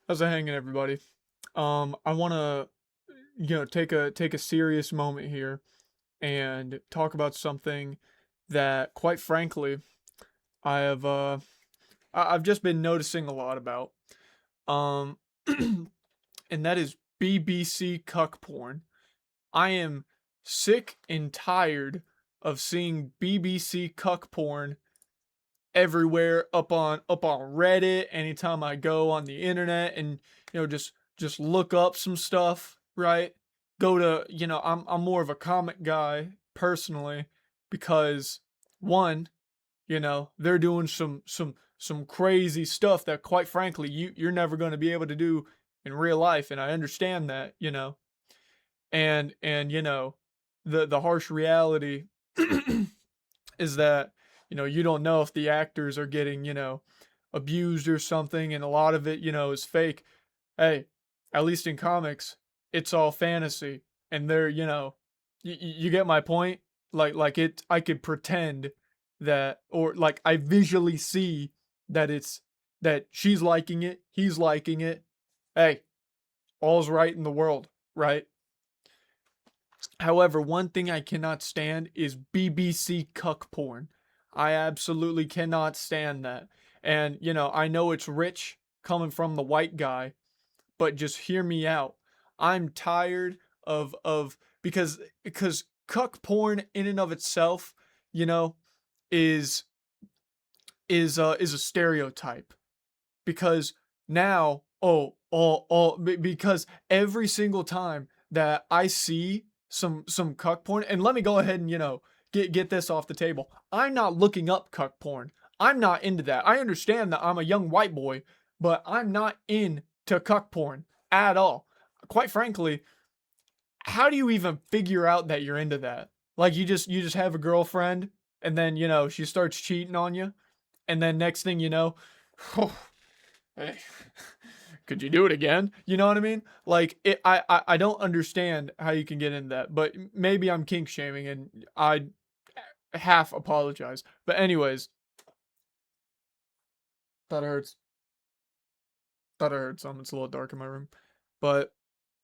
How's it hanging, everybody? I want to, take a serious moment here and talk about something that, quite frankly, I have I've just been noticing a lot about. Um, and that is BBC cuck porn. I am sick and tired of seeing BBC cuck porn everywhere, up on Reddit anytime I go on the internet and just look up some stuff, right? Go to, I'm more of a comic guy personally because one, they're doing some crazy stuff that quite frankly you're never going to be able to do in real life, and I understand that, and the harsh reality is that you don't know if the actors are getting abused or something, and a lot of it is fake. Hey, at least in comics it's all fantasy, and they're you get my point. Like it, I could pretend that, or like I visually see that it's that she's liking it, he's liking it. Hey, all's right in the world, right? However, one thing I cannot stand is BBC cuck porn. I absolutely cannot stand that. And, I know it's rich coming from the white guy, but just hear me out. I'm tired of because cuck porn in and of itself, you know, is is a stereotype. Because now, because every single time that I see some cuck porn, and let me go ahead and get this off the table. I'm not looking up cuck porn. I'm not into that. I understand that I'm a young white boy, but I'm not into cuck porn at all. Quite frankly, how do you even figure out that you're into that? Like you just have a girlfriend, and then she starts cheating on you, and then next thing you know, hey, could you do it again? You know what I mean? Like I don't understand how you can get into that, but maybe I'm kink shaming, and I half apologize. But anyways, that hurts. That hurts. It's a little dark in my room, but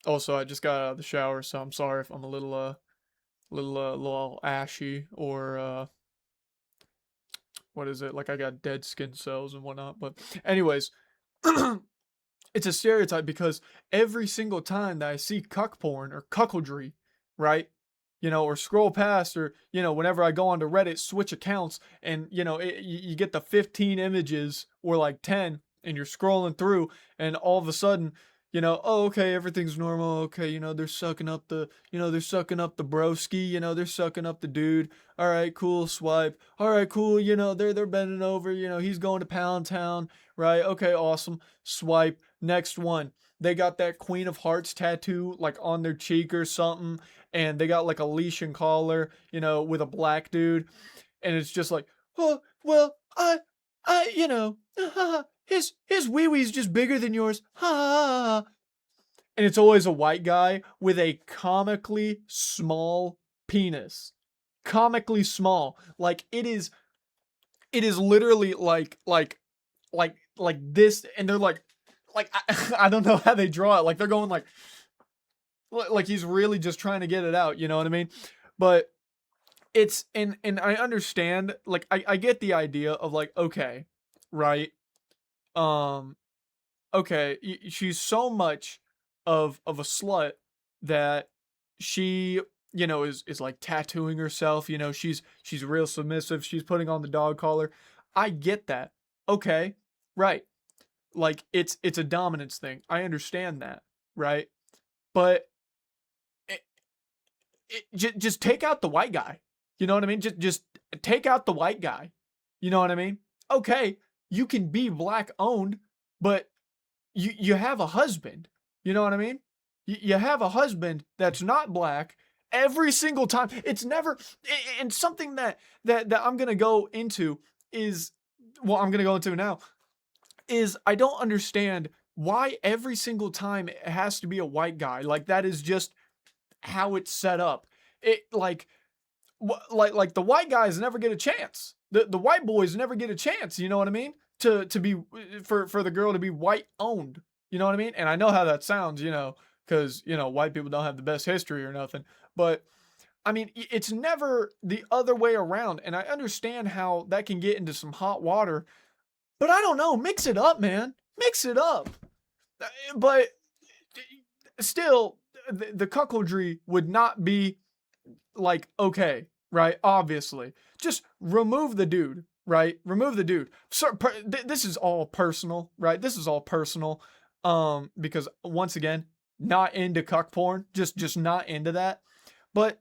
also I just got out of the shower, so I'm sorry if I'm a little ashy, or what is it? Like I got dead skin cells and whatnot. But anyways, it's a stereotype because every single time that I see cuck porn or cuckoldry, right? Or scroll past, or whenever I go onto Reddit, switch accounts, and you get the 15 images or like 10, and you're scrolling through, and all of a sudden, oh, okay, everything's normal. Okay, they're sucking up the broski, they're sucking up the dude. All right, cool, swipe. All right, cool, they're bending over, he's going to Pound Town, right? Okay, awesome. Swipe. Next one. They got that Queen of Hearts tattoo like on their cheek or something, and they got like a leash and collar, with a black dude, and it's just like, oh, well, his wee wee's just bigger than yours, ha. And it's always a white guy with a comically small penis, comically small, like it is literally like this, and they're like I don't know how they draw it, like they're going like he's really just trying to get it out, you know what I mean? But it's and I understand, like I get the idea of like, okay, right? Um okay, she's so much of a slut that she is like tattooing herself, she's real submissive, she's putting on the dog collar. I get that. Okay, right. Like it's a dominance thing. I understand that, right? But just take out the white guy. You know what I mean? Just take out the white guy. You know what I mean? Okay, you can be black owned, but you have a husband. You know what I mean? You have a husband that's not black every single time. It's never, and something that I'm gonna go into is, well, I'm gonna go into now, is I don't understand why every single time it has to be a white guy. Like that is just how it's set up. It like the white guys never get a chance. The white boys never get a chance. You know what I mean? To be for the girl to be white owned. You know what I mean? And I know how that sounds, because, white people don't have the best history or nothing. But I mean, it's never the other way around. And I understand how that can get into some hot water, but I don't know. Mix it up, man. Mix it up. But still, the cuckoldry would not be like okay, right? Obviously, just remove the dude, right? Remove the dude. So, this is all personal, right? This is all personal, because once again, not into cuck porn, just not into that. But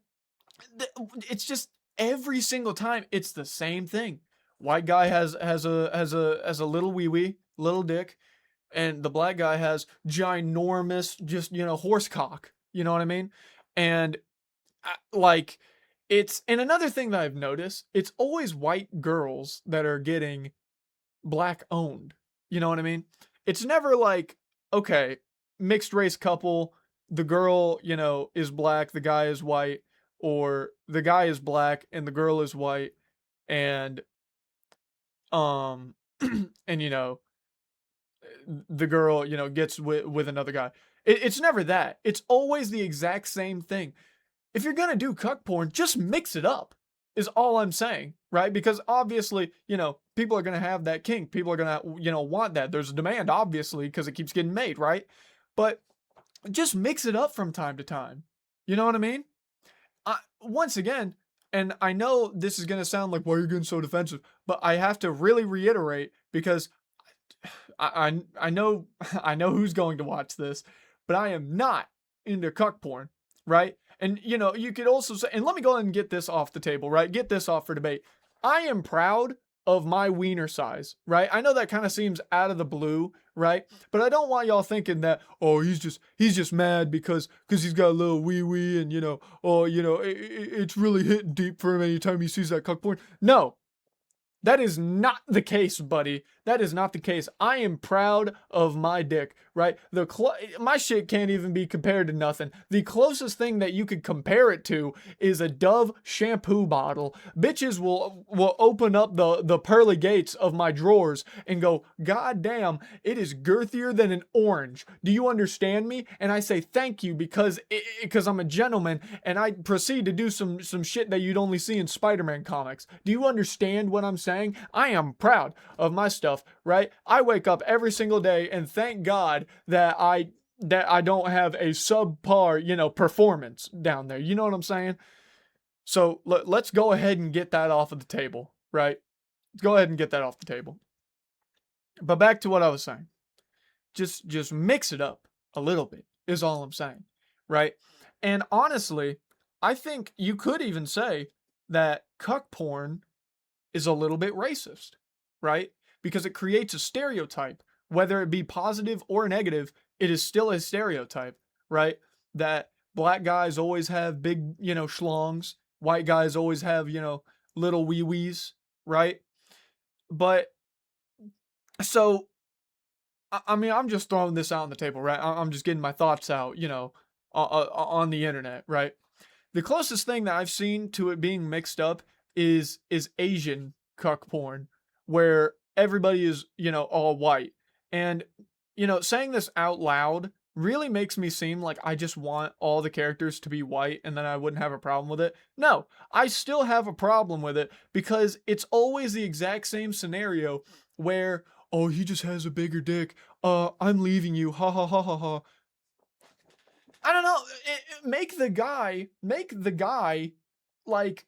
it's just every single time it's the same thing. White guy has a little wee wee, little dick, and the black guy has ginormous, just horse cock. You know what I mean? And like it's and another thing that I've noticed, it's always white girls that are getting black owned. You know what I mean? It's never like, okay, mixed race couple, the girl, is black, the guy is white, or the guy is black and the girl is white, and um and the girl, gets with another guy. It's never that. It's always the exact same thing. If you're gonna do cuck porn, just mix it up, is all I'm saying, right? Because obviously, people are gonna have that kink. People are gonna, want that. There's a demand, obviously, because it keeps getting made, right? But just mix it up from time to time. You know what I mean? Once again, and I know this is gonna sound like, why are you getting so defensive? But I have to really reiterate because I know I know who's going to watch this, but I am not into cuck porn, right? And you could also say, and let me go ahead and get this off the table, right? Get this off for debate. I am proud of my wiener size, right? I know that kind of seems out of the blue, right? But I don't want y'all thinking that, oh, he's just mad because he's got a little wee wee and oh, it's really hitting deep for him anytime he sees that cuck porn. No, that is not the case, buddy. That is not the case. I am proud of my dick, right? My shit can't even be compared to nothing. The closest thing that you could compare it to is a Dove shampoo bottle. Bitches will open up the pearly gates of my drawers and go, God damn, it is girthier than an orange. Do you understand me? And I say thank you because I'm a gentleman and I proceed to do some shit that you'd only see in Spider-Man comics. Do you understand what I'm saying? I am proud of my stuff, right? I wake up every single day and thank God that I don't have a subpar, performance down there. You know what I'm saying? So let's go ahead and get that off of the table, right? Let's go ahead and get that off the table. But back to what I was saying. Just mix it up a little bit is all I'm saying, right? And honestly, I think you could even say that cuck porn is a little bit racist, right? Because it creates a stereotype, whether it be positive or negative, it is still a stereotype, right? That black guys always have big, schlongs, white guys always have, little wee wees, right? But so, I mean, I'm just throwing this out on the table, right? I'm just getting my thoughts out, on the internet, right? The closest thing that I've seen to it being mixed up is Asian cuck porn, where everybody is, all white. And, saying this out loud really makes me seem like I just want all the characters to be white and then I wouldn't have a problem with it. No, I still have a problem with it because it's always the exact same scenario where, oh, he just has a bigger dick. I'm leaving you. Ha ha ha ha ha. I don't know. Make the guy like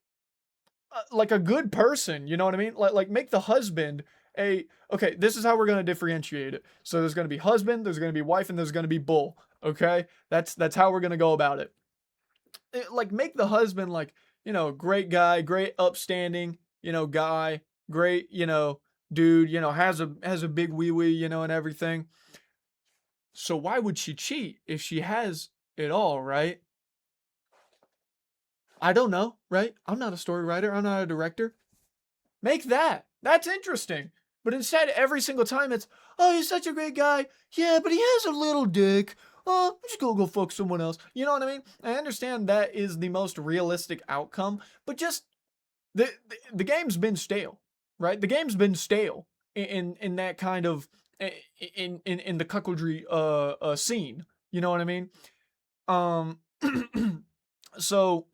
like a good person. You know what I mean? Like make the husband okay. This is how we're gonna differentiate it. So there's gonna be husband, there's gonna be wife, and there's gonna be bull. Okay, that's how we're gonna go about it. Like make the husband like great guy, great upstanding guy, great dude. Has a big wee wee and everything. So why would she cheat if she has it all, right? I don't know, right? I'm not a story writer. I'm not a director. Make that. That's interesting. But instead, every single time it's, oh, he's such a great guy. Yeah, but he has a little dick. Oh, I'm just gonna go fuck someone else. You know what I mean? I understand that is the most realistic outcome, but just the game's been stale, right? The game's been stale in that kind of in the cuckoldry scene. You know what I mean? Um, so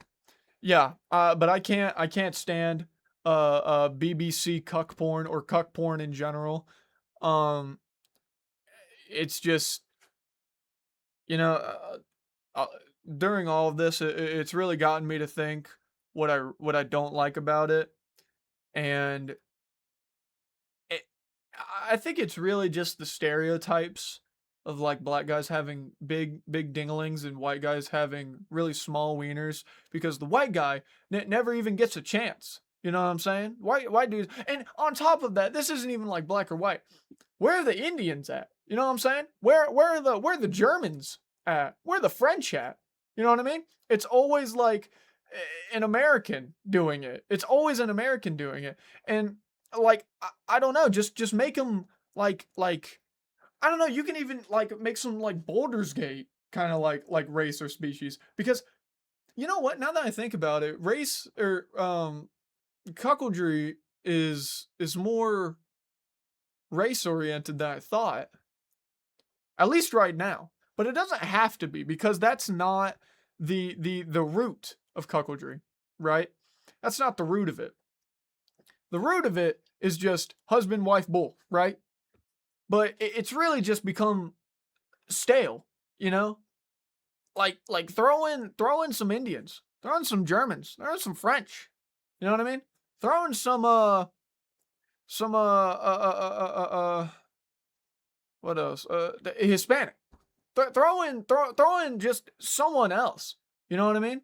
yeah, but I can't stand BBC cuck porn or cuck porn in general. Um, it's just you know uh, during all of this, it's really gotten me to think what I don't like about it, and it, I think it's really just the stereotypes of like black guys having big dinglings and white guys having really small wieners because the white guy never even gets a chance. You know what I'm saying? White dudes, and on top of that, this isn't even like black or white. Where are the Indians at? You know what I'm saying? Where are the Germans at? Where are the French at? You know what I mean? It's always like an American doing it. It's always an American doing it. And like I don't know, just make them like I don't know, you can even like make some like Baldur's Gate kind of like race or species because you know what? Now that I think about it, race or cuckoldry is more race oriented than I thought. At least right now. But it doesn't have to be because that's not the root of cuckoldry, right? That's not the root of it. The root of it is just husband wife bull, right? But it's really just become stale, you know? Like throw in some Indians, throw in some Germans, throw in some French. You know what I mean? Throw in some what else? Hispanic. Throw in just someone else. You know what I mean?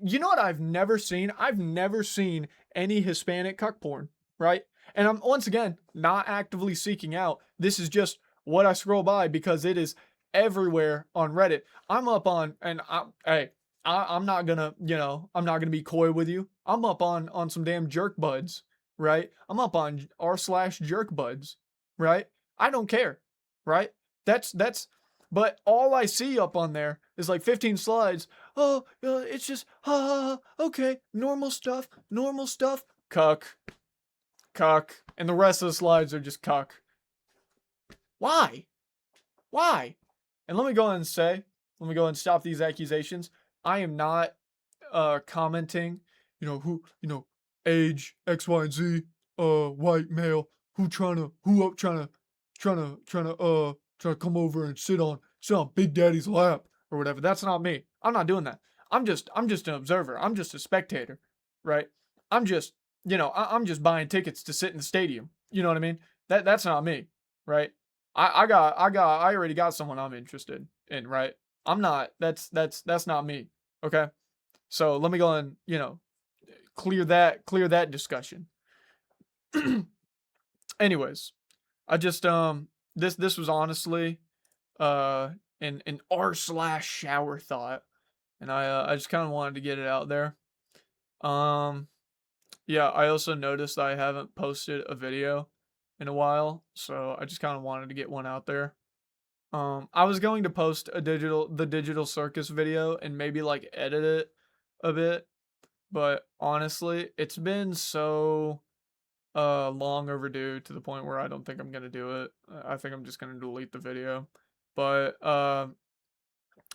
You know what I've never seen? I've never seen any Hispanic cuck porn, right? And I'm once again not actively seeking out. This is just what I scroll by because it is everywhere on Reddit. I'm up on and I'm not gonna, I'm not gonna be coy with you. I'm up on some damn jerk buds, right? I'm up on r/jerk buds, right? I don't care, right? That's but all I see up on there is like 15 slides. Oh, it's just, okay, normal stuff, cuck, cuck. And the rest of the slides are just cuck. Why? Why? And let me go ahead and say, let me go ahead and stop these accusations. I am not commenting, age, X, Y, and Z, white male, trying to come over and sit on Big Daddy's lap or whatever. That's not me. I'm not doing that. I'm just an observer. I'm just a spectator, right? I'm just, I'm just buying tickets to sit in the stadium. You know what I mean? That's not me, right? I already got someone I'm interested in, right? I'm not, that's not me. Okay. So let me go and, clear that discussion. Anyways, I just, this was honestly, an r/shower thought. And I just kind of wanted to get it out there. Um, yeah, I also noticed I haven't posted a video in a while, so I just kind of wanted to get one out there. I was going to post the digital circus video and maybe like edit it a bit, but honestly, it's been so long overdue to the point where I don't think I'm gonna do it. I think I'm just gonna delete the video. But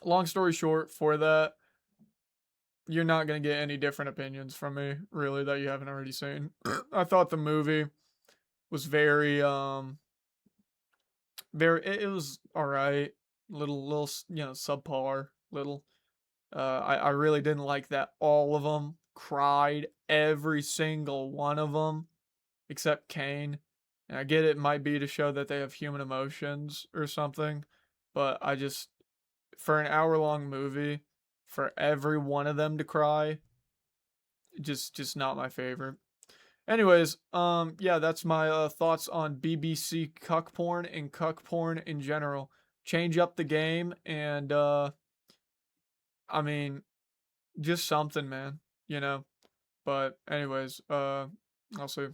long story short, for that, you're not gonna get any different opinions from me, really, that you haven't already seen. I thought the movie was it was all right, little subpar, little. I really didn't like that all of them cried, every single one of them except Kane. And I get it might be to show that they have human emotions or something, but I just for an hour-long movie, for every one of them to cry, just not my favorite. Anyways, yeah, that's my thoughts on BBC cuck porn and cuck porn in general. Change up the game and I mean, just something, man, you know. But anyways, I'll see.